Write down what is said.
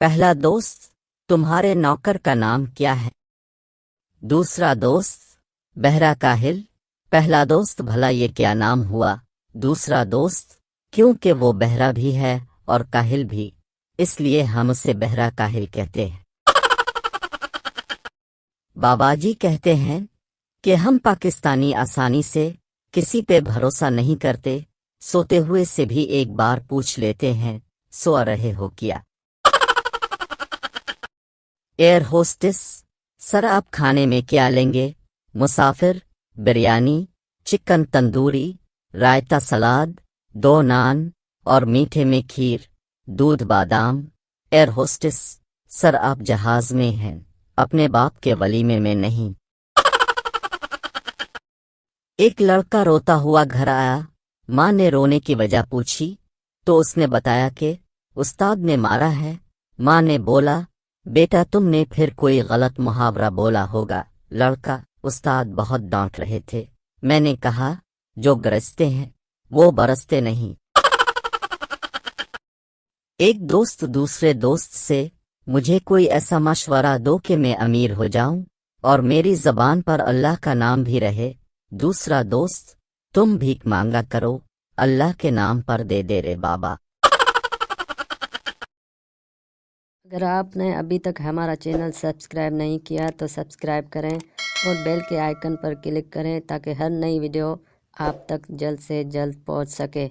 पहला दोस्त, तुम्हारे नौकर का नाम क्या है? दूसरा दोस्त, बहरा काहिल। पहला दोस्त, भला ये क्या नाम हुआ? दूसरा दोस्त, क्योंकि वो बहरा भी है और काहिल भी, इसलिए हम उसे बहरा काहिल कहते हैं। बाबाजी कहते हैं कि हम पाकिस्तानी आसानी से किसी पे भरोसा नहीं करते, सोते हुए से भी एक बार पूछ लेते हैं, सो रहे हो क्या? एयर होस्टेस, सर आप खाने में क्या लेंगे? मुसाफिर, बिरयानी, चिकन तंदूरी, रायता सलाद, 2 नान और मीठे में खीर, दूध बादाम। एयर होस्टेस, सर आप जहाज में हैं, अपने बाप के वलीमे में नहीं। एक लड़का रोता हुआ घर आया। माँ ने रोने की वजह पूछी तो उसने बताया कि उस्ताद ने मारा है। माँ ने बोला, बेटा तुमने फिर कोई गलत मुहावरा बोला होगा। लड़का, उस्ताद बहुत डांट रहे थे। मैंने कहा, जो गरजते हैं वो बरसते नहीं। एक दोस्त दूसरे दोस्त से, मुझे कोई ऐसा मशवरा दो कि मैं अमीर हो जाऊं और मेरी जबान पर अल्लाह का नाम भी रहे। दूसरा दोस्त, तुम भीख मांगा करो, अल्लाह के नाम पर दे दे रे बाबा। अगर आपने अभी तक हमारा चैनल सब्सक्राइब नहीं किया तो सब्सक्राइब करें और बेल के आइकन पर क्लिक करें ताकि हर नई वीडियो आप तक जल्द से जल्द पहुंच सके।